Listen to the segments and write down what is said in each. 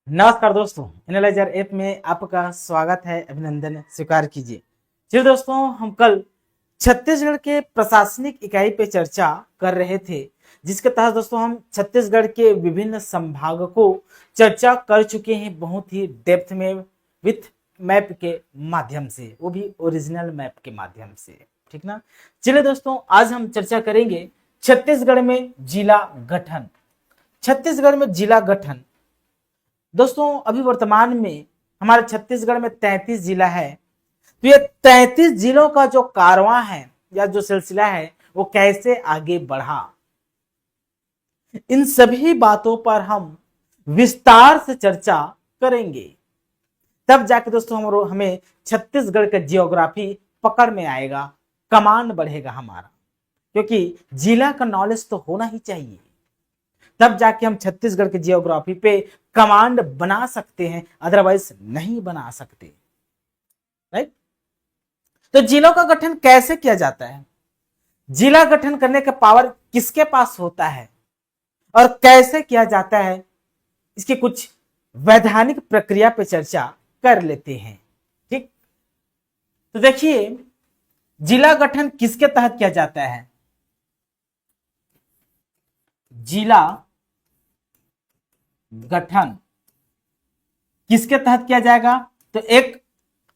नमस्कार दोस्तों, analyser app में आपका स्वागत है। अभिनंदन स्वीकार कीजिए। चलिए दोस्तों, हम कल छत्तीसगढ़ के प्रशासनिक इकाई पे चर्चा कर रहे थे, जिसके तहत दोस्तों हम छत्तीसगढ़ के विभिन्न संभागों को चर्चा कर चुके हैं बहुत ही डेप्थ में, विथ मैप के माध्यम से, वो भी ओरिजिनल मैप के माध्यम से। ठीक ना। चलिए दोस्तों, आज हम चर्चा करेंगे छत्तीसगढ़ में जिला गठन। छत्तीसगढ़ में जिला गठन दोस्तों, अभी वर्तमान में हमारे छत्तीसगढ़ में 33 जिला है। तो ये 33 जिलों का जो कारवां है या जो सिलसिला है वो कैसे आगे बढ़ा, इन सभी बातों पर हम विस्तार से चर्चा करेंगे। तब जाके दोस्तों हमें छत्तीसगढ़ का जियोग्राफी पकड़ में आएगा, कमांड बढ़ेगा हमारा, क्योंकि जिला का नॉलेज तो होना ही चाहिए। तब जाके हम छत्तीसगढ़ के जियोग्राफी पे कमांड बना सकते हैं, अदरवाइज नहीं बना सकते। राइट। तो जिलों का गठन कैसे किया जाता है, जिला गठन करने का पावर किसके पास होता है और कैसे किया जाता है, इसकी कुछ वैधानिक प्रक्रिया पे चर्चा कर लेते हैं। ठीक। तो देखिए, जिला गठन किसके तहत किया जाता है। जिला गठन किसके तहत किया जाएगा, तो एक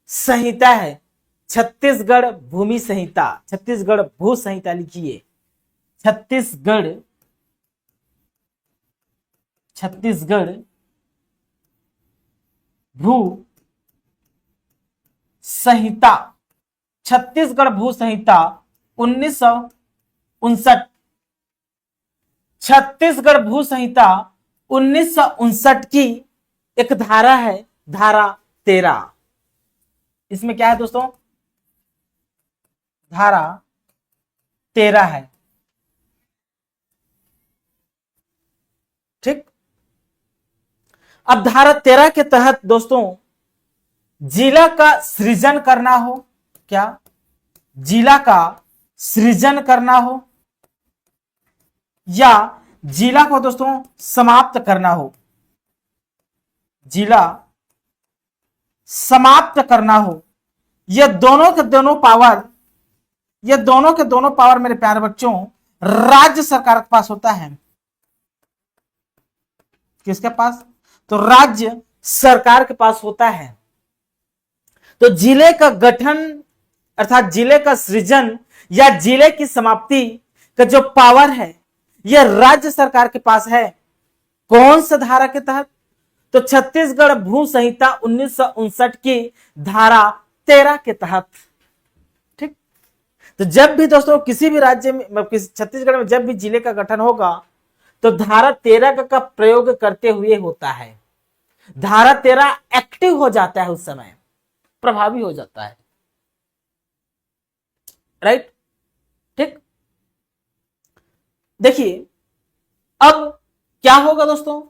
संहिता है, छत्तीसगढ़ भूमि संहिता, छत्तीसगढ़ भू संहिता लिखिए। छत्तीसगढ़ भू संहिता, छत्तीसगढ़ भू संहिता 1959। छत्तीसगढ़ भू संहिता 1959 की एक धारा है, धारा 13। इसमें क्या है दोस्तों, धारा 13 है। ठीक। अब धारा 13 के तहत दोस्तों जिला का सृजन करना हो, क्या जिला का सृजन करना हो या जिला को दोस्तों समाप्त करना हो, जिला समाप्त करना हो, ये दोनों के दोनों पावर, ये दोनों के दोनों पावर मेरे प्यारे बच्चों राज्य सरकार के पास होता है। किसके पास, तो राज्य सरकार के पास होता है। तो जिले का गठन अर्थात जिले का सृजन या जिले की समाप्ति का जो पावर है यह राज्य सरकार के पास है। कौन सा धारा के तहत, तो छत्तीसगढ़ भू संहिता 1959 की धारा 13 के तहत। ठीक। तो जब भी दोस्तों किसी भी राज्य में, छत्तीसगढ़ में जब भी जिले का गठन होगा तो धारा 13 का प्रयोग करते हुए होता है। धारा 13 एक्टिव हो जाता है, उस समय प्रभावी हो जाता है। राइट। ठीक। देखिए, अब क्या होगा दोस्तों,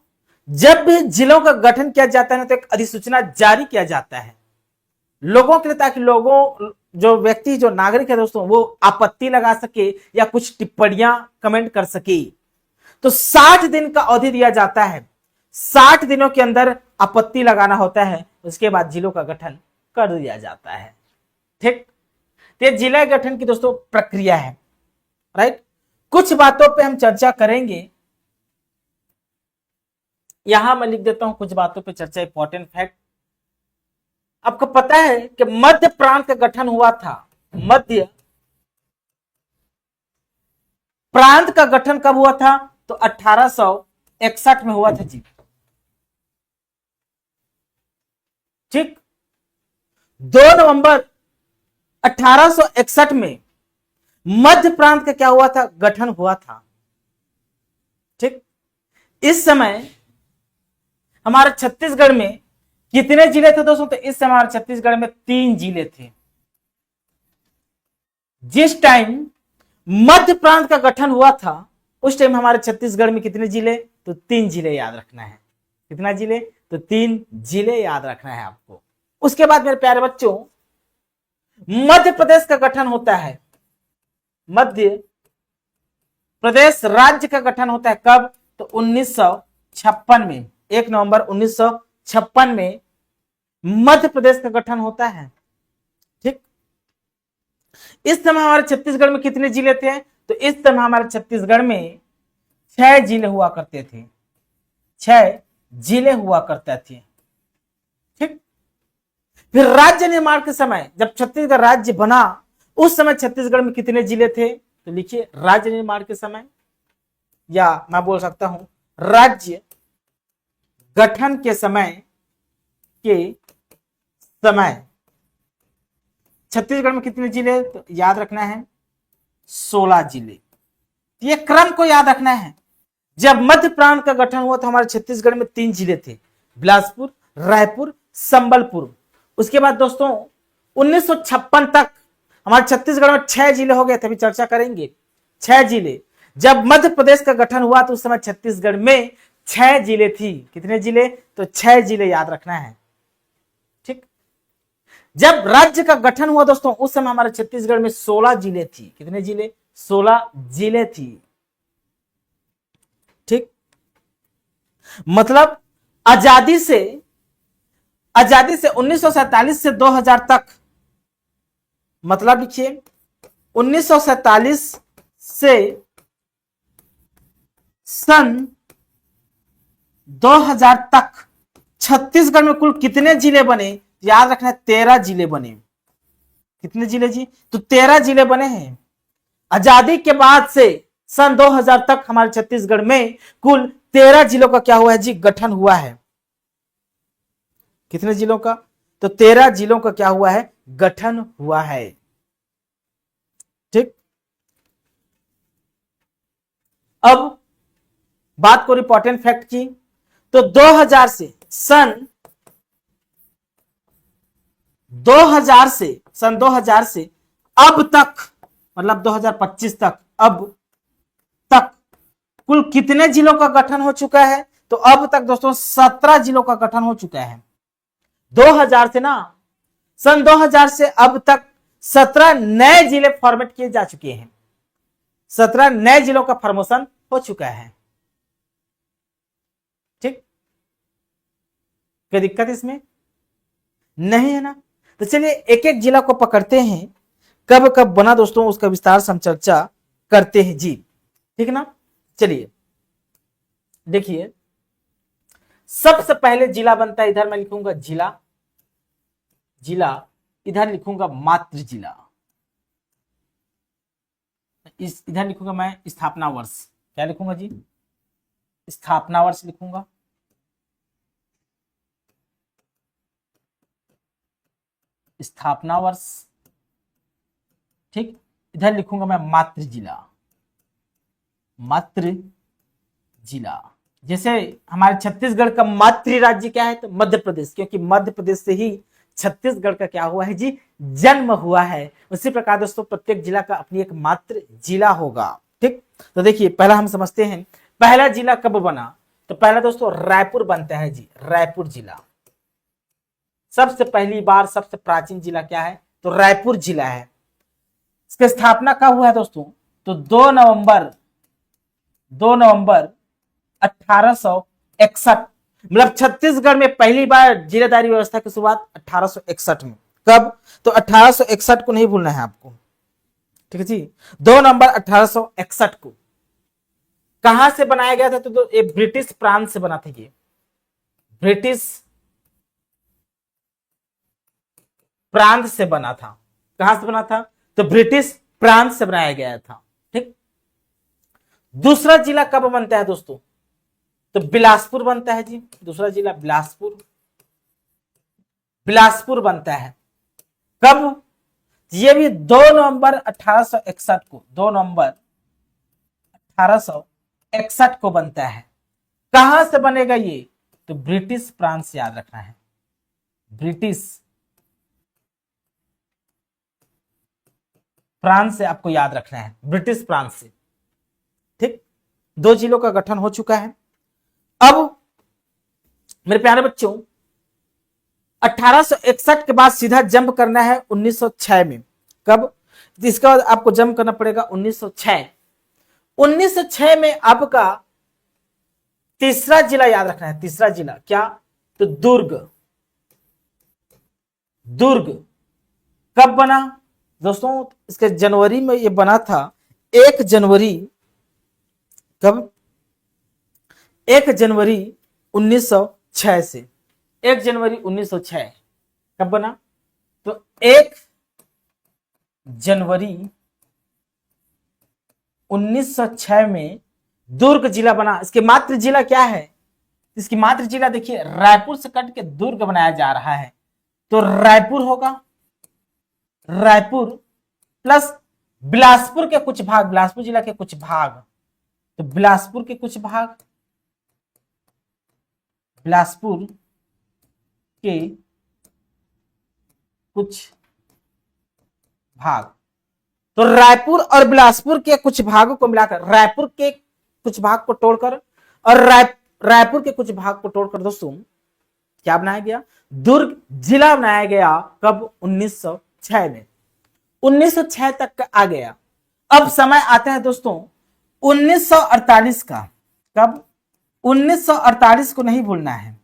जब भी जिलों का गठन किया जाता है ना, तो एक अधिसूचना जारी किया जाता है लोगों के लिए, ताकि लोगों, जो व्यक्ति, जो नागरिक है दोस्तों, वो आपत्ति लगा सके या कुछ टिप्पणियां कमेंट कर सके। तो 60 दिन का अवधि दिया जाता है, 60 दिनों के अंदर आपत्ति लगाना होता है, उसके बाद जिलों का गठन कर दिया जाता है। ठीक। तो जिला गठन की दोस्तों प्रक्रिया है। राइट। कुछ बातों पे हम चर्चा करेंगे, यहां मैं लिख देता हूं कुछ बातों पे चर्चा। इंपॉर्टेंट फैक्ट, आपको पता है कि मध्य प्रांत का गठन हुआ था। मध्य प्रांत का गठन कब हुआ था, तो 1861 में हुआ था जी। ठीक। 2 नवंबर 1861 में मध्य प्रांत का क्या हुआ था, गठन हुआ था। ठीक। इस समय हमारे छत्तीसगढ़ में कितने जिले थे दोस्तों, तो इस समय हमारे छत्तीसगढ़ में 3 जिले थे। जिस टाइम मध्य प्रांत का गठन हुआ था उस टाइम हमारे छत्तीसगढ़ में कितने जिले, तो 3 जिले याद रखना है। कितना जिले, तो 3 जिले याद रखना है आपको। उसके बाद मेरे प्यारे बच्चों मध्य प्रदेश का गठन होता है। मध्य प्रदेश राज्य का गठन होता है कब, तो 1956 में, 1 नवंबर 1956 में मध्य प्रदेश का गठन होता है। ठीक, इस समय हमारे छत्तीसगढ़ में कितने जिले थे? तो इस समय हमारे छत्तीसगढ़ में 6 जिले हुआ करते थे, 6 जिले हुआ करते थे। ठीक, फिर राज्य निर्माण के समय जब छत्तीसगढ़ राज्य बना, उस समय छत्तीसगढ़ में कितने जिले थे? तो लिखिए राज्य निर्माण के समय, या मैं बोल सकता हूं राज्य गठन के समय छत्तीसगढ़ में कितने जिले? तो याद रखना है 16 जिले। ये क्रम को याद रखना है। जब मध्य प्रांत का गठन हुआ तो हमारे छत्तीसगढ़ में 3 जिले थे, बिलासपुर, रायपुर, संबलपुर। उसके बाद दोस्तों 1956 तक हमारे छत्तीसगढ़ में 6 जिले हो गए थे, अभी चर्चा करेंगे 6 जिले। जब मध्य प्रदेश का गठन हुआ तो उस समय छत्तीसगढ़ में 6 जिले थी। कितने जिले? तो 6 जिले याद रखना है। ठीक, जब राज्य का गठन हुआ दोस्तों उस समय हमारे छत्तीसगढ़ में 16 जिले थी। कितने जिले? 16 जिले थी। ठीक, मतलब आजादी से 1947 से 2000 तक, मतलब लिखिए 1947 से सन 2000 तक छत्तीसगढ़ में कुल कितने जिले बने? याद रखना है 13 जिले बने। कितने जिले जी? तो 13 जिले बने हैं। आजादी के बाद से सन 2000 तक हमारे छत्तीसगढ़ में कुल 13 जिलों का क्या हुआ है जी? गठन हुआ है। कितने जिलों का? तो 13 जिलों का क्या हुआ है? गठन हुआ है। ठीक, अब बात करो इंपॉर्टेंट फैक्ट की, तो 2000 से सन 2000 से अब तक, मतलब 2025 तक, अब तक कुल कितने जिलों का गठन हो चुका है? तो अब तक दोस्तों 17 जिलों का गठन हो चुका है। 2000 से ना, सन 2000 से अब तक 17 नए जिले फॉर्मेट किए जा चुके हैं। 17 नए जिलों का फॉर्मेशन हो चुका है। ठीक, कोई दिक्कत इसमें नहीं है ना? तो चलिए एक एक जिला को पकड़ते हैं, कब कब बना दोस्तों उसका विस्तार से हम चर्चा करते हैं जी। ठीक है ना? चलिए देखिए, सबसे पहले जिला बनता है, इधर मैं लिखूंगा जिला, इधर लिखूंगा मातृ जिला, इधर लिखूंगा मैं स्थापना वर्ष। क्या लिखूंगा जी? स्थापना वर्ष लिखूंगा। स्थापना वर्ष। ठीक, इधर लिखूंगा मैं मातृ जिला। जैसे हमारे छत्तीसगढ़ का मातृ राज्य क्या है? तो मध्य प्रदेश, क्योंकि मध्य प्रदेश से ही छत्तीसगढ़ का क्या हुआ है जी? जन्म हुआ है। उसी प्रकार दोस्तों प्रत्येक जिला का अपनी एक मातृ जिला होगा। ठीक, तो देखिए पहला हम समझते हैं पहला जिला कब बना। तो पहला दोस्तों रायपुर बनता है जी, रायपुर जिला। सबसे पहली बार सबसे प्राचीन जिला क्या है? तो रायपुर जिला है। इसकी स्थापना कब हुआ है दोस्तों? तो 2 नवंबर 1861, मतलब छत्तीसगढ़ में पहली बार जिलेदारी व्यवस्था की शुरुआत 1861 में। कब? तो 1861 को नहीं भूलना है आपको। ठीक है जी, 2 नवंबर 1861 को। कहां से बनाया गया था? तो ये ब्रिटिश प्रांत से बना था। ये ब्रिटिश प्रांत से बना था। कहां से बना था? तो ब्रिटिश प्रांत से बनाया गया था। ठीक, दूसरा जिला कब बनता है दोस्तों? तो बिलासपुर बनता है जी। दूसरा जिला बिलासपुर बनता है। कब? ये भी 2 नवंबर 1861 को, 2 नवंबर 1861 को बनता है। कहां से बनेगा ये? तो ब्रिटिश प्रांत से याद रखना है, ब्रिटिश प्रांत से आपको याद रखना है, ब्रिटिश प्रांत से। ठीक, 2 जिलों का गठन हो चुका है। अब मेरे प्यारे बच्चों 1861 के बाद सीधा जंप करना है 1906 में। कब? इसका बाद आपको जंप करना पड़ेगा 1906 में। आपका तीसरा जिला याद रखना है, तीसरा जिला क्या, तो दुर्ग। दुर्ग कब बना दोस्तों, इसके जनवरी में ये बना था, 1 जनवरी, कब, 1 जनवरी 1906 से, 1 जनवरी 1906 कब बना, तो 1 जनवरी 1906 में दुर्ग जिला बना। इसके मात्र जिला क्या है, इसकी मात्र जिला देखिए, रायपुर से कट के दुर्ग बनाया जा रहा है, तो रायपुर होगा, रायपुर प्लस बिलासपुर के कुछ भाग, बिलासपुर जिला के कुछ भाग, तो बिलासपुर के कुछ भाग, बिलासपुर के कुछ भाग, तो रायपुर और बिलासपुर के कुछ भागों को मिलाकर, रायपुर के कुछ भाग को तोड़कर और रायपुर के कुछ भाग को तोड़कर दोस्तों क्या बनाया गया, दुर्ग जिला बनाया गया। कब, 1906 में, 1906 तक का आ गया। अब समय आता है दोस्तों 1948 का। कब, 1948 को नहीं भूलना है।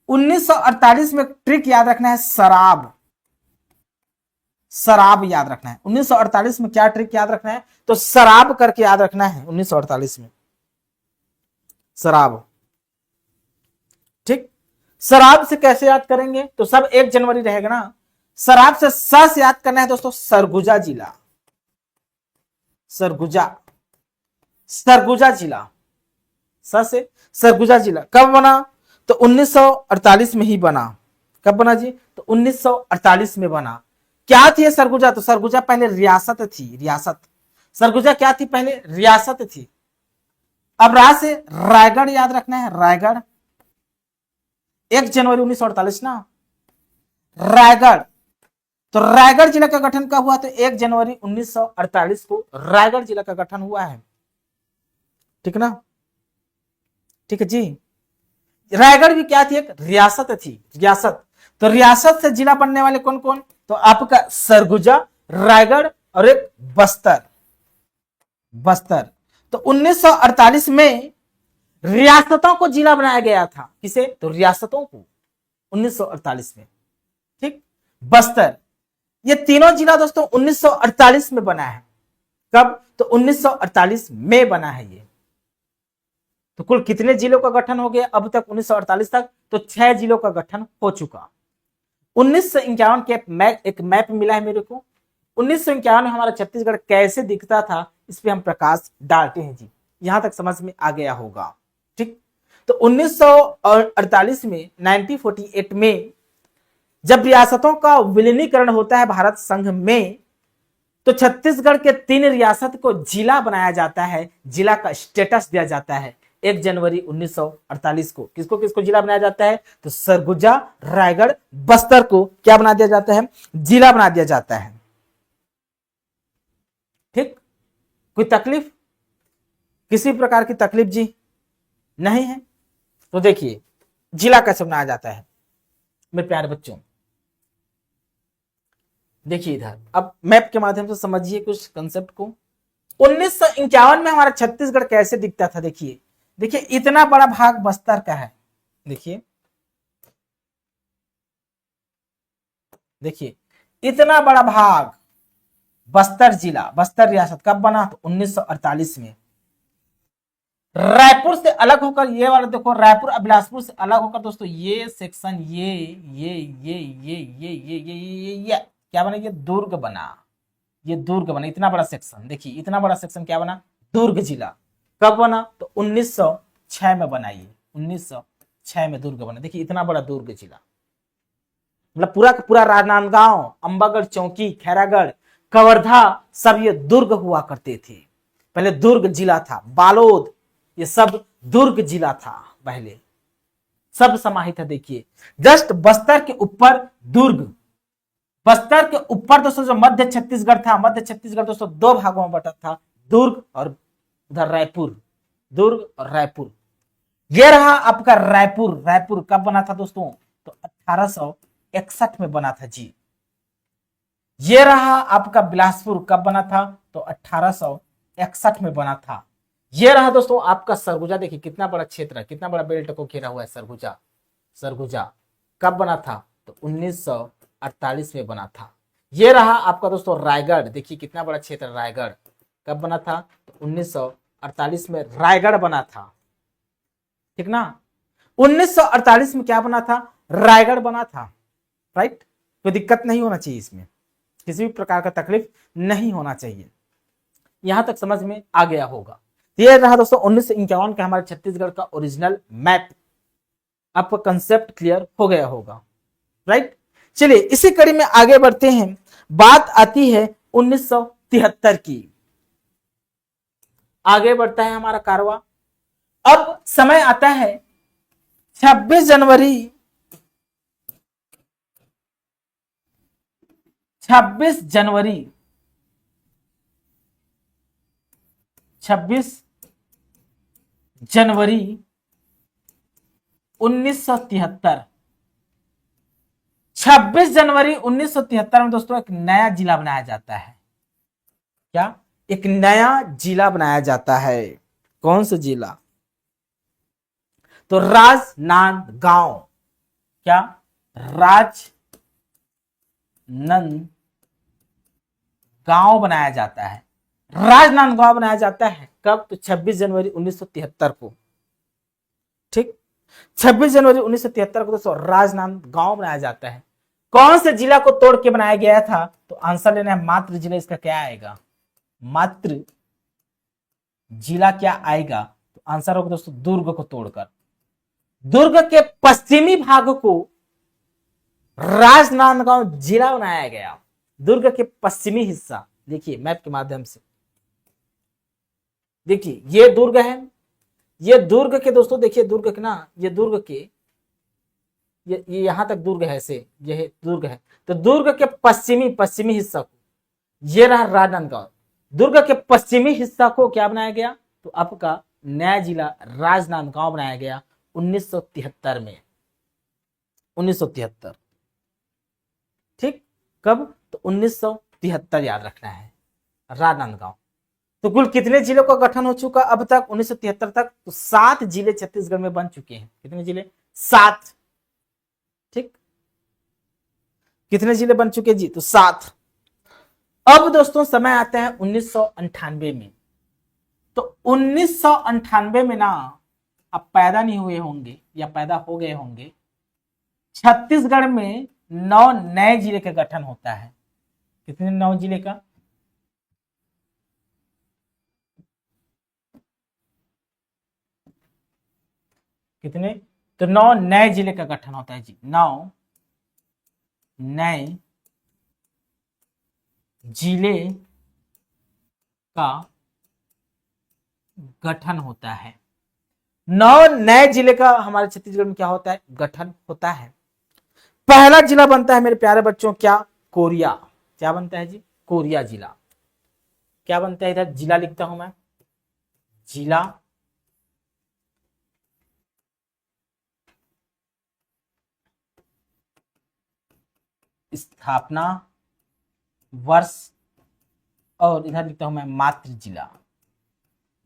1948 में ट्रिक याद रखना है, शराब, शराब याद रखना है। 1948 में क्या ट्रिक याद रखना है, तो शराब करके याद रखना है। 1948 में शराब, ठीक। शराब से कैसे याद करेंगे, तो सब 1 जनवरी रहेगा ना। शराब से स याद करना है दोस्तों, सरगुजा जिला, सरगुजा, सरगुजा जिला, स से सरगुजा जिला। कब बना, तो 1948 में ही बना। कब बना जी, तो 1948 में बना। क्या थी सरगुजा, तो सरगुजा पहले रियासत थी, रियासत। सरगुजा क्या थी, पहले रियासत थी। अब रा से रायगढ़ याद रखना है, रायगढ़, 1 जनवरी 1948 ना, रायगढ़। तो रायगढ़ जिला का गठन कब हुआ, तो 1 जनवरी 1948 को रायगढ़ जिला का गठन हुआ है, ठीक ना, ठीक है जी। रायगढ़ भी क्या थी, एक रियासत थी, रियासत। तो रियासत से जिला बनने वाले कौन कौन, तो आपका सरगुजा, रायगढ़ और एक बस्तर, बस्तर। तो 1948 में रियासतों को जिला बनाया गया था। किसे, तो रियासतों को, 1948 में, ठीक। बस्तर, ये तीनों जिला दोस्तों 1948 में बना है। कब, तो 1948 में बना है ये। तो कुल कितने जिलों का गठन हो गया अब तक, 1948 तक, तो 6 जिलों का गठन हो चुका। 1951 के एक मैप मिला है मेरे को। 1951 में हमारा छत्तीसगढ़ कैसे दिखता था, इस पे हम प्रकाश डालते हैं जी। यहां तक समझ में आ गया होगा, ठीक। तो 1948 में, 1948 में जब रियासतों का विलीनीकरण होता है भारत संघ में, तो छत्तीसगढ़ के 3 रियासत को जिला बनाया जाता है, जिला का स्टेटस दिया जाता है। 1 जनवरी 1948 को किसको किसको जिला बनाया जाता है, तो सरगुजा, रायगढ़, बस्तर को क्या बना दिया जाता है, जिला बना दिया जाता है, ठीक। कोई तकलीफ, किसी प्रकार की तकलीफ जी नहीं है। तो देखिए जिला कैसे बनाया जाता है मेरे प्यारे बच्चों। देखिए इधर, अब मैप के माध्यम से समझिए कुछ कंसेप्ट को। 1951 में हमारा छत्तीसगढ़ कैसे दिखता था, देखिए, देखिए इतना बड़ा भाग बस्तर का है, देखिए, देखिए इतना बड़ा भाग बस्तर जिला, बस्तर रियासत कब बना, तो 1948 में। रायपुर से अलग होकर, ये वाला देखो, रायपुर और बिलासपुर से अलग होकर दोस्तों ये सेक्शन, ये क्या बना, ये दुर्ग बना, ये दुर्ग बना। इतना बड़ा सेक्शन, देखिए इतना बड़ा सेक्शन क्या बना, दुर्ग जिला। कब बना, तो 1906 में बना, ये 1906 में दुर्ग बना। देखिए इतना बड़ा दुर्ग जिला, मतलब पूरा का पूरा राजनांदगांव, अंबागढ़ चौकी, खैरागढ़, कवर्धा, सब ये दुर्ग हुआ करते थे। पहले दुर्ग जिला था। बालोद, ये सब दुर्ग जिला था पहले, सब समाहित है। देखिए जस्ट बस्तर के ऊपर दुर्ग, बस्तर के ऊपर दोस्तों जो मध्य छत्तीसगढ़ था, मध्य छत्तीसगढ़ दोस्तों 2 भागों में बटा था, दुर्ग और उधर रायपुर, दुर्ग और रायपुर। ये रहा आपका रायपुर। रायपुर कब बना था दोस्तों, तो 1861 में बना था जी। ये रहा आपका बिलासपुर, कब बना था, तो 1861 में बना था। ये रहा दोस्तों आपका सरगुजा, देखिए कितना बड़ा क्षेत्र है, कितना बड़ा बेल्ट को घेरा हुआ है सरगुजा। सरगुजा कब बना था? तो 1948 में बना था। ये रहा आपका दोस्तों रायगढ़, देखिए कितना बड़ा क्षेत्र रायगढ़, कब बना था? तो 1948 में रायगढ़ बना था। ठीक ना, 1948 में क्या बना था? रायगढ़ बना था। राइट, कोई दिक्कत नहीं होना चाहिए इसमें, किसी भी प्रकार का तकलीफ नहीं होना चाहिए। यहां तक समझ में आ गया होगा। ये रहा दोस्तों 1951 का हमारे छत्तीसगढ़ का ओरिजिनल मैप। आपका कंसेप्ट क्लियर हो गया होगा। राइट, चलिए इसी कड़ी में आगे बढ़ते हैं। बात आती है 1973 की। आगे बढ़ता है हमारा कारवा। अब समय आता है 26 जनवरी 26 जनवरी 26 जनवरी 1973। 26 जनवरी 1973 में दोस्तों एक नया जिला बनाया जाता है। क्या? एक नया जिला बनाया जाता है। कौन सा जिला? तो राजनांदगांव। क्या? राजनांदगांव बनाया जाता है। राजनांदगांव बनाया जाता है कब? तो 26 जनवरी 1973 को। ठीक, 26 जनवरी 1973 को दोस्तों राजनांदगांव बनाया जाता है। कौन से जिला को तोड़ के बनाया गया था? तो आंसर लेना है मात्र जिला। इसका क्या आएगा? मात्र जिला क्या आएगा? तो आंसर होगा दोस्तों दुर्ग को तोड़कर। दुर्ग के पश्चिमी भाग को राजनांदगांव जिला बनाया गया। दुर्ग के पश्चिमी हिस्सा, देखिए मैप के माध्यम से, देखिए ये दुर्ग है, ये दुर्ग के दोस्तों, देखिए दुर्ग के ना, ये दुर्ग के, ये यहां तक दुर्ग है, से ये दुर्ग है। तो दुर्ग के पश्चिमी हिस्सा को, ये रहा राजनांदगांव। दुर्ग के पश्चिमी हिस्सा को क्या बनाया गया? तो आपका नया जिला राजनांदगांव बनाया गया 1973 में। 1973। ठीक, कब? तो 1973 याद रखना है। राजनांदगांव। तो कुल कितने जिलों का गठन हो चुका अब तक? 1973 तक तो 7 जिले छत्तीसगढ़ में बन चुके हैं। कितने जिले? 7। ठीक, कितने जिले बन चुके जी? तो 7। अब दोस्तों समय आता है 1998 में। तो 1998 में ना, आप पैदा नहीं हुए होंगे या पैदा हो गए होंगे, छत्तीसगढ़ में 9 नए जिले का गठन होता है। कितने? 9 जिले का। कितने? तो 9 नए जिले का गठन होता है जी। 9 नए जिले का गठन होता है। 9 नए जिले का हमारे छत्तीसगढ़ में क्या होता है? गठन होता है। पहला जिला बनता है मेरे प्यारे बच्चों, क्या? कोरिया। क्या बनता है जी? कोरिया जिला। क्या बनता है? इधर जिला लिखता हूं मैं, जिला। स्थापना वर्ष, और इधर लिखता हूं मैं मातृ जिला।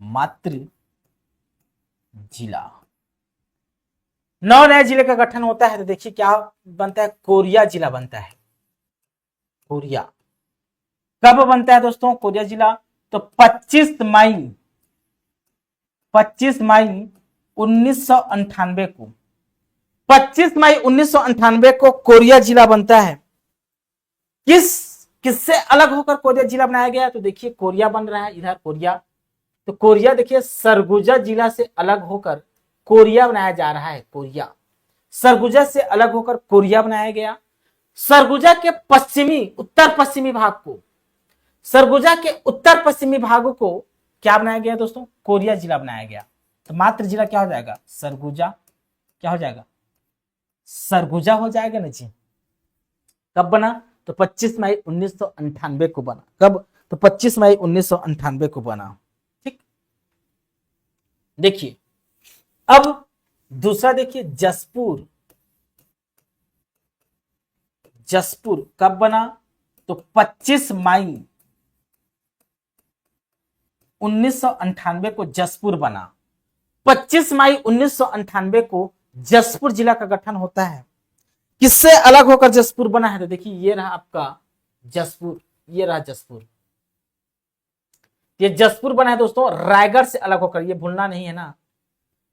मातृ जिला। 9 नए जिले का गठन होता है। तो देखिए क्या बनता है? कोरिया जिला बनता है। कोरिया कब बनता है दोस्तों कोरिया जिला? तो 25 मई 1998 को। 25 मई 1998 को कोरिया जिला बनता है। किससे अलग होकर कोरिया जिला बनाया गया? तो देखिए कोरिया बन रहा है इधर, कोरिया। तो कोरिया देखिए सरगुजा जिला से अलग होकर कोरिया बनाया जा रहा है। कोरिया, सरगुजा से अलग होकर कोरिया बनाया गया। सरगुजा के उत्तर पश्चिमी भाग को, सरगुजा के उत्तर पश्चिमी भाग को क्या बनाया गया दोस्तों? कोरिया जिला बनाया गया। तो मात्र जिला क्या हो जाएगा? सरगुजा। क्या हो जाएगा? सरगुजा हो जाएगा ना जी। कब बना? तो 25 मई 1998 को बना। कब? तो 25 मई 1998 को बना। ठीक, देखिए अब दूसरा देखिए जसपुर। जसपुर कब बना? तो 25 मई 1998 को जसपुर बना। 25 मई 1998 को जसपुर जिला का गठन होता है। किससे अलग होकर जसपुर बना है? तो देखिए ये रहा आपका जसपुर, ये रहा जसपुर। ये जसपुर बना है दोस्तों रायगढ़ से अलग होकर, ये भूलना नहीं है ना।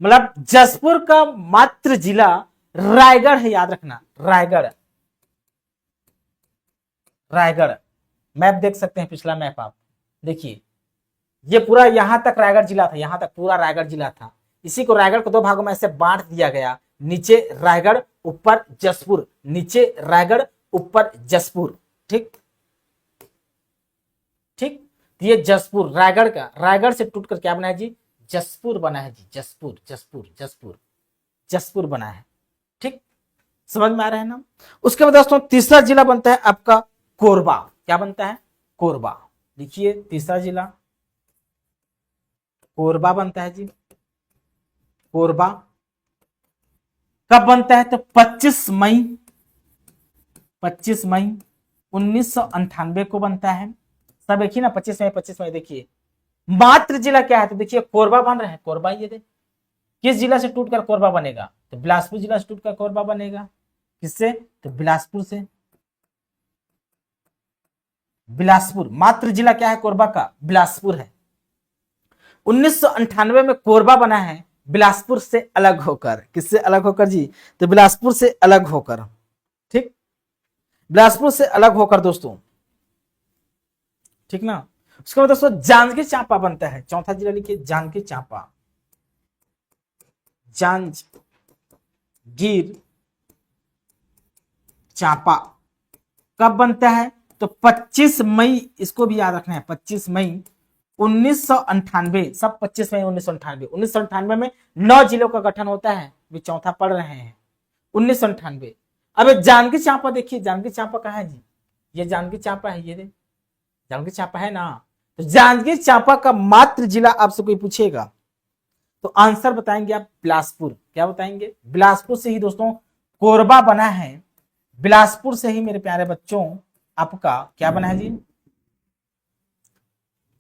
मतलब जसपुर का मात्र जिला रायगढ़ है, याद रखना, रायगढ़। रायगढ़ मैप देख सकते हैं, पिछला मैप आप देखिए, ये पूरा यहां तक रायगढ़ जिला था, यहां तक पूरा रायगढ़ जिला था। इसी को रायगढ़ को दो भागों में ऐसे बांट दिया गया, नीचे रायगढ़ ऊपर जसपुर, नीचे रायगढ़ ऊपर जसपुर। ठीक ठीक, ये जसपुर रायगढ़ का, रायगढ़ से टूटकर क्या बना है जी? जसपुर बना है जी, जसपुर जसपुर जसपुर जसपुर बना है। ठीक, समझ में आ रहा है ना। उसके बाद दोस्तों तीसरा जिला बनता है आपका कोरबा। क्या बनता है? कोरबा। लिखिए तीसरा जिला कोरबा बनता है जी। कोरबा कब बनता है? तो 25 मई 1998 को बनता है। सब देखिए ना, 25 मई देखिए। मात्र जिला क्या है? तो देखिए कोरबा बन रहा है, कोरबा। ये दे किस जिला से टूटकर कोरबा बनेगा? तो बिलासपुर जिला से टूटकर कोरबा बनेगा। किससे? तो बिलासपुर से। बिलासपुर मात्र जिला क्या है कोरबा का? बिलासपुर है। 1998 में कोरबा बना है बिलासपुर से अलग होकर। किससे अलग होकर जी? तो बिलासपुर से अलग होकर। ठीक, बिलासपुर से अलग होकर दोस्तों। ठीक ना। उसके बाद दोस्तों जांजगीर चांपा बनता है। चौथा जिला लिखिए जांजगीर चांपा। जांजगीर चांपा कब बनता है? तो 25 मई, इसको भी याद रखना है, 25 मई 1998। सब 25 मई 1998। 1998 में 9 जिलों का गठन होता है। वे चौथा पढ़ रहे हैं 1998। अब जांजगीर चांपा देखिए, जांजगीर चांपा कहाँ है जी? ये जांजगीर चांपा है, ये जांजगीर चांपा है ना। तो जांजगीर चांपा का मात्र जिला आपसे कोई पूछेगा तो आंसर बताएंगे आप बिलासपुर। क्या बताएंगे? बिलासपुर से ही दोस्तों कोरबा बना है। बिलासपुर से ही मेरे प्यारे बच्चों आपका क्या बना है जी?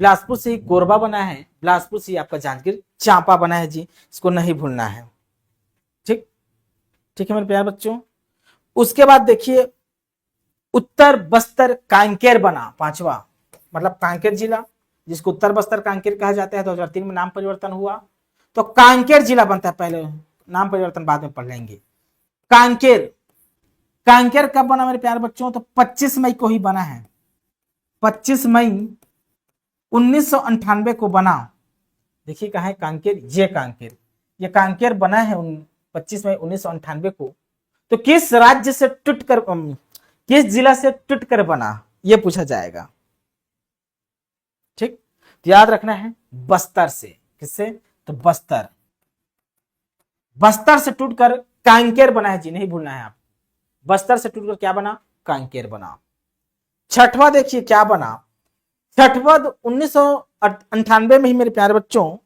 बिलासपुर से ही कोरबा बना है, बिलासपुर से ही आपका जांजगीर चांपा बना है जी। इसको नहीं भूलना है। ठीक ठीक है मेरे प्यारे बच्चों। उसके बाद देखिए उत्तर बस्तर कांकेर बना, पांचवा। मतलब कांकेर जिला, जिसको उत्तर बस्तर कांकेर कहा जाता है, 2003 में नाम परिवर्तन हुआ तो कांकेर जिला बनता है। पहले नाम परिवर्तन बाद में पढ़ लेंगे। कांकेर, कांकेर कब बना मेरे प्यारे बच्चों? तो 25 मई को ही बना है। 25 मई 1998 को बना। देखिए कहाँ है कांकेर? ये कांकेर, ये कांकेर बना है 25 मई 1998 को। तो किस राज्य से टूटकर, किस जिला से टूटकर बना, यह पूछा जाएगा। ठीक, तो याद रखना है बस्तर से। किससे? तो बस्तर, बस्तर से टूटकर कांकेर बना है जी, नहीं भूलना है आप। बस्तर से टूटकर क्या बना? कांकेर बना। छठवां देखिए क्या बना? छठवां 1998 में ही मेरे प्यारे बच्चों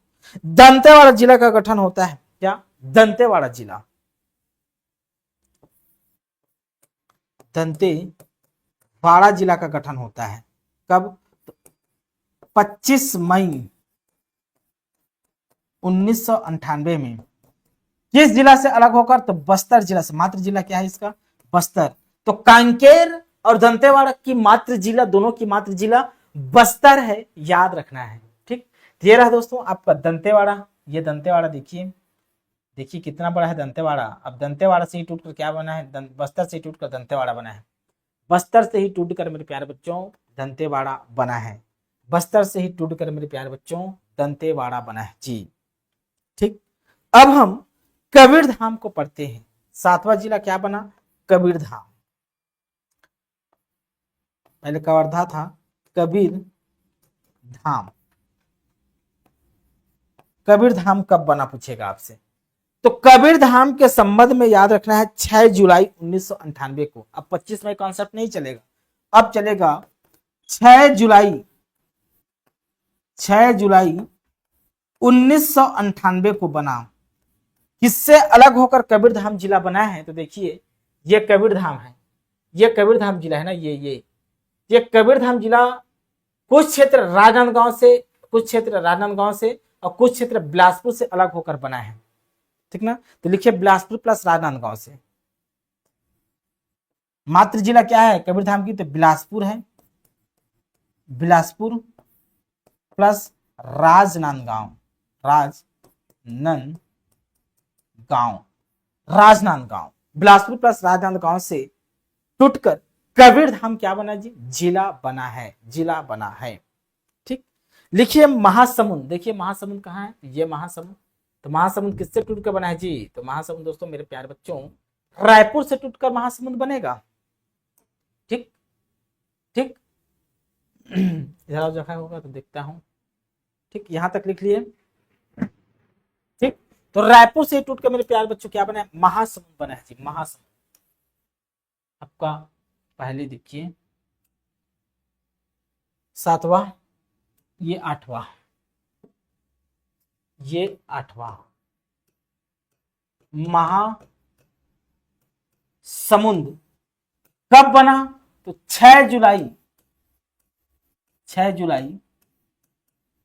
दंतेवाड़ा जिला का गठन होता है। क्या? दंतेवाड़ा जिला। दंतेवाड़ा जिला का गठन होता है कब? 25 मई 1998 में। किस जिला से अलग होकर? तो बस्तर जिला से। मात्र जिला क्या है इसका? बस्तर। तो कांकेर और दंतेवाड़ा की मात्र जिला, दोनों की मात्र जिला बस्तर है, याद रखना है। ठीक, ये रहा दोस्तों आपका दंतेवाड़ा। ये दंतेवाड़ा देखिए, देखिए कितना बड़ा है दंतेवाड़ा। अब दंतेवाड़ा से ही टूटकर क्या बना है? बस्तर से ही टूटकर दंतेवाड़ा बना है। बस्तर से ही टूटकर मेरे प्यारे बच्चों दंतेवाड़ा बना है। बस्तर से ही टूटकर मेरे प्यारे बच्चों दंतेवाड़ा बना है जी। ठीक, अब हम कबीरधाम को पढ़ते हैं। 7वां जिला क्या बना? कबीरधाम। पहले कवर्धा था, कबीरधाम। कबीरधाम कब बना पूछेगा आपसे। तो कबीरधाम के संबंध में याद रखना है 6 जुलाई 1998 को। अब 25 मई कॉन्सेप्ट नहीं चलेगा, अब चलेगा 6 जुलाई 1998 को बना। किससे अलग होकर कबीरधाम जिला बना है? तो देखिए ये कबीरधाम है, ये कबीरधाम जिला है ना, ये कबीरधाम जिला कुछ क्षेत्र राजनांदगांव से, कुछ क्षेत्र राजनांदगांव से और कुछ क्षेत्र बिलासपुर से अलग होकर बना है, ठीक ना। तो लिखिए बिलासपुर प्लस राजनांदगांव से। मातृ जिला क्या है कबीरधाम की, तो बिलासपुर है, बिलासपुर प्लस राजनांदगांव, राजनांदगांव, बिलासपुर प्लस राजनांदगांव से टूटकर कबीरधाम क्या बना जी, जिला बना है, जिला बना है। ठीक, लिखिए महासमुंद, देखिए महासमुंद कहाँ है, ये महासमुंद। तो महासमुंद किससे टूटकर बना है जी, तो महासमुंद दोस्तों मेरे प्यारे बच्चों रायपुर से टूटकर महासमुंद बनेगा। ठीक ठीक इधर जगह होगा तो देखता हूं। ठीक, यहां तक लिख लिए। ठीक, तो रायपुर से टूटकर मेरे प्यारे बच्चों क्या बना है, महासमुंद बना है जी, महासमुंद। आपका पहले देखिए 7वां, ये 8वां, ये 8वां महासमुंद कब बना, तो 6 जुलाई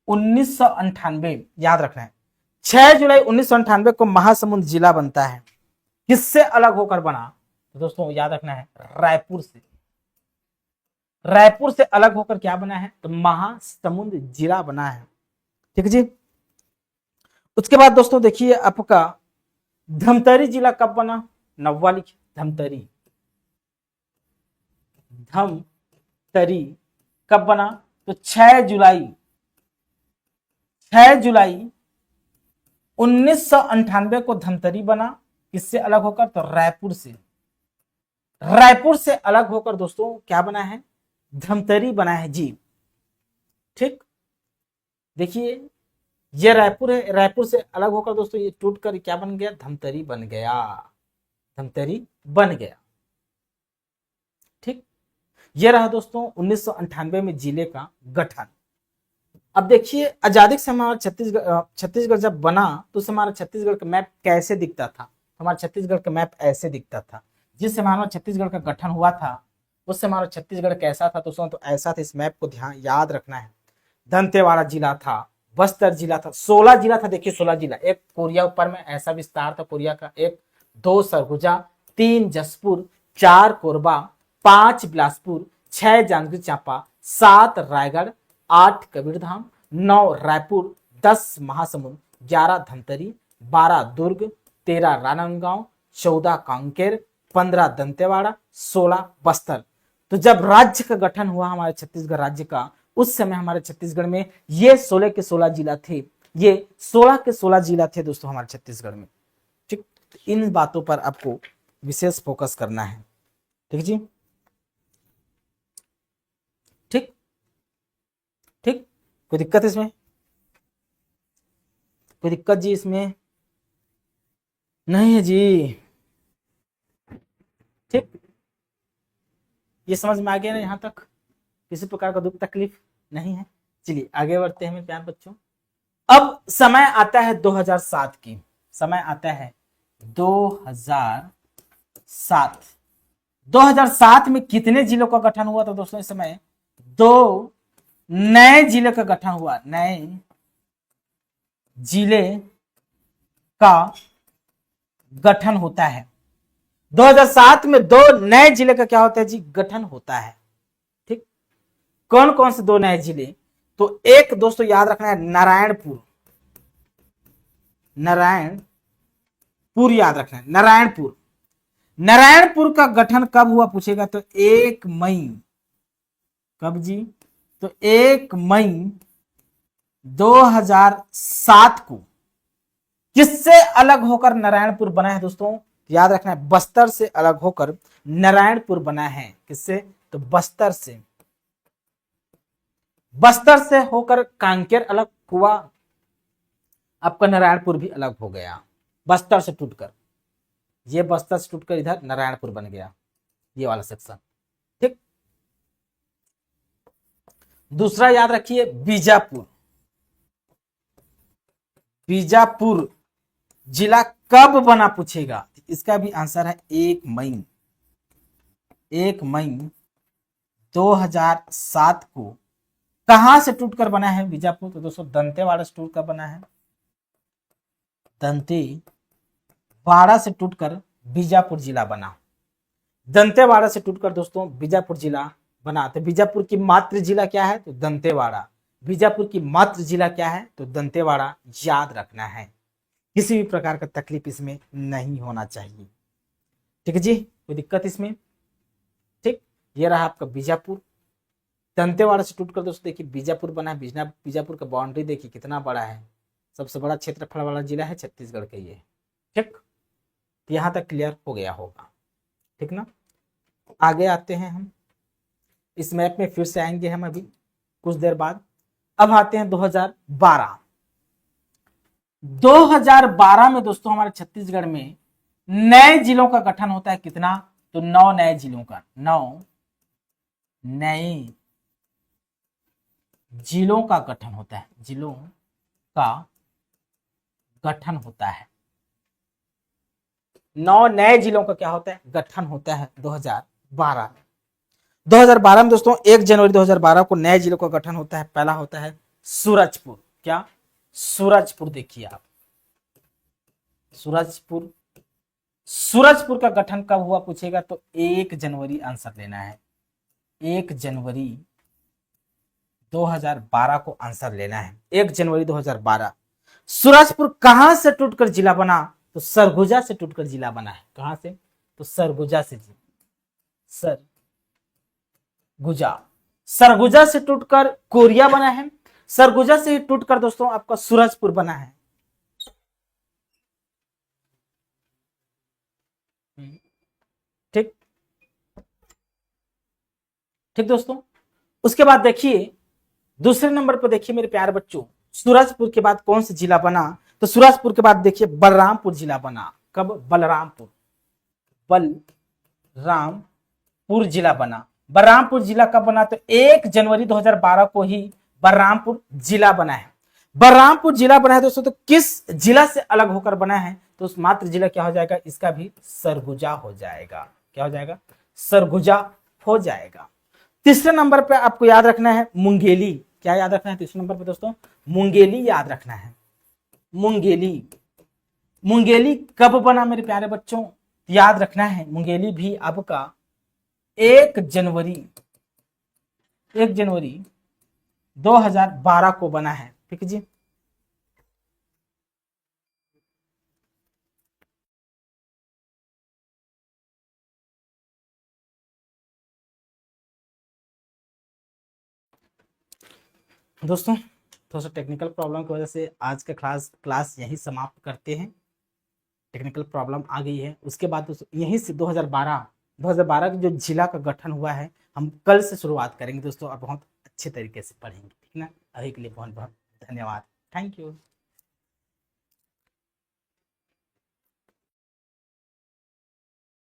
1998, याद रखना है 6 जुलाई 1998 को महासमुंद जिला बनता है। किससे अलग होकर बना, तो दोस्तों याद रखना है रायपुर से, रायपुर से अलग होकर क्या बना है, तो महासमुंद जिला बना है। ठीक है जी। उसके बाद दोस्तों देखिए आपका धमतरी जिला कब बना, 9वां लिखिए, धमतरी कब बना, तो 6 जुलाई 1998 को धमतरी बना। किससे अलग होकर, तो रायपुर से, रायपुर से अलग होकर दोस्तों क्या बना है, धमतरी बना है जी। ठीक, देखिए ये रायपुर है, रायपुर से अलग होकर दोस्तों ये टूटकर क्या बन गया, धमतरी बन गया, धमतरी बन गया। ठीक, ये रहा दोस्तों 1998 में जिले का गठन। अब देखिए आजादी के समय छत्तीसगढ़ जब बना तो उस हमारा छत्तीसगढ़ का मैप कैसे दिखता था, हमारा छत्तीसगढ़ का मैप ऐसे दिखता था। जिस समय हमारा छत्तीसगढ़ का गठन हुआ था उस समय हमारा छत्तीसगढ़ कैसा था दोस्तों, तो ऐसा था। इस मैप को ध्यान याद रखना है। दंतेवाड़ा जिला था, बस्तर जिला था, 16 जिला था। देखिए 16 जिला, एक कोरिया ऊपर में ऐसा विस्तार था कोरिया का, 1 2 सरगुजा, 3 जसपुर, 4 कोरबा, 5 बिलासपुर, 6 जांजगीर चांपा, 7 रायगढ़, 8 कबीरधाम, 9 रायपुर, 10 महासमुंद, 11 धमतरी, 12 दुर्ग, 13 राजनांदगांव, 14 कांकेर, 15 दंतेवाड़ा, 16 बस्तर। तो जब राज्य का गठन हुआ हमारे छत्तीसगढ़ राज्य का, उस समय हमारे छत्तीसगढ़ में ये 16 के 16 जिला थे, ये 16 के 16 जिला थे दोस्तों हमारे छत्तीसगढ़ में। ठीक, इन बातों पर आपको विशेष फोकस करना है। ठीक जी, ठीक ठीक, कोई दिक्कत इसमें, कोई दिक्कत जी इसमें नहीं है जी। ठीक, ये समझ में आ गया ना, यहां तक किसी प्रकार का दुख तकलीफ नहीं है। चलिए आगे बढ़ते हैं मेरे प्यारे बच्चों। अब समय आता है 2007 की, समय आता है 2007। 2007 में कितने जिलों का गठन हुआ था दोस्तों, इस समय 2 नए जिले का गठन हुआ, नए जिले का गठन होता है। 2007 में 2 नए जिले का क्या होता है जी, गठन होता है। ठीक, कौन कौन से 2 नए जिले, तो एक दोस्तों याद रखना है नारायणपुर, नारायणपुर याद रखना है, नारायणपुर। नारायणपुर का गठन कब हुआ पूछेगा, तो 1 मई, कब जी, तो 1 मई 2007 को। किससे अलग होकर नारायणपुर बना है दोस्तों, याद रखना है बस्तर से अलग होकर नारायणपुर बना है। किससे, तो बस्तर से, बस्तर से होकर कांकेर अलग हुआ, आपका नारायणपुर भी अलग हो गया बस्तर से टूटकर। ये बस्तर से टूटकर इधर नारायणपुर बन गया, ये वाला सेक्शन। ठीक, दूसरा याद रखिए बीजापुर, बीजापुर जिला कब बना पूछेगा, इसका भी आंसर है 1 मई, 1 मई 2007 को कहां से टूटकर बना है बीजापुर? तो दोस्तों दंतेवाड़ा से टूटकर बना है, दंतेवाड़ा से टूटकर बीजापुर जिला बना। दंतेवाड़ा से टूटकर दोस्तों बीजापुर जिला बना। तो बीजापुर की मातृ जिला क्या है? तो दंतेवाड़ा। बीजापुर की मातृ जिला क्या है? तो दंतेवाड़ा। याद रखना है, किसी भी प्रकार का तकलीफ इसमें नहीं होना चाहिए। ठीक है जी, कोई दिक्कत इसमें? ठीक, ये रहा आपका बीजापुर। दंतेवाड़ा से टूटकर दोस्तों देखिए बीजापुर बना है। बीजापुर का बाउंड्री देखिए कितना बड़ा है, सबसे बड़ा क्षेत्रफल वाला जिला है छत्तीसगढ़ का ये। ठीक, तो यहां तक क्लियर हो गया होगा। ठीक ना, आगे आते हैं हम इस मैप में, फिर से आएंगे हम अभी कुछ देर बाद। अब आते हैं 2012। 2012 में दोस्तों हमारे छत्तीसगढ़ में नए जिलों का गठन होता है। कितना? तो 9 नए जिलों का, 9 नए जिलों का गठन होता है। जिलों का गठन होता है, 9 नए जिलों का क्या होता है? गठन होता है 2012 में। 2012 में दोस्तों 1 जनवरी 2012 को नए जिलों का गठन होता है। पहला होता है सूरजपुर। क्या? सूरजपुर। देखिए आप, सूरजपुर। सूरजपुर का गठन कब हुआ पूछेगा तो 1 जनवरी आंसर लेना है। 1 जनवरी 2012 को आंसर लेना है। 1 जनवरी 2012। सूरजपुर कहां से टूटकर जिला बना? तो सरगुजा से टूटकर जिला बना है। कहां से? तो सरगुजा से। सरगुजा से टूटकर कोरिया बना है। सरगुजा से ही टूटकर दोस्तों आपका सूरजपुर बना है। ठीक ठीक दोस्तों, उसके बाद देखिए दूसरे नंबर पर देखिए मेरे प्यारे बच्चों, सूरजपुर के बाद कौन सा जिला बना? तो सूरजपुर के बाद देखिए बलरामपुर जिला बना। कब? बलरामपुर जिला बना। बलरामपुर जिला कब बना? तो 1 जनवरी 2012 को ही बलरामपुर जिला बना है। बलरामपुर जिला बना है दोस्तों, तो किस जिला से अलग होकर बना है? तो उस मात्र जिला क्या हो जाएगा? इसका भी सरगुजा हो जाएगा। क्या हो जाएगा? सरगुजा हो जाएगा। तीसरे नंबर पे आपको याद रखना है मुंगेली। क्या याद रखना है तीसरे नंबर पे दोस्तों? मुंगेली याद रखना है। मुंगेली कब बना मेरे प्यारे बच्चों? याद रखना है मुंगेली भी आपका 1 जनवरी 2012 को बना है। ठीक है जी। दोस्तों थोड़ा सा टेक्निकल प्रॉब्लम की वजह से आज का क्लास यहीं समाप्त करते हैं। टेक्निकल प्रॉब्लम आ गई है, उसके बाद यहीं से 2012 के जो जिला का गठन हुआ है हम कल से शुरुआत करेंगे दोस्तों, और बहुत अच्छे तरीके से पढ़ेंगे। ठीक ना, अभी के लिए बहुत बहुत धन्यवाद। Thank you.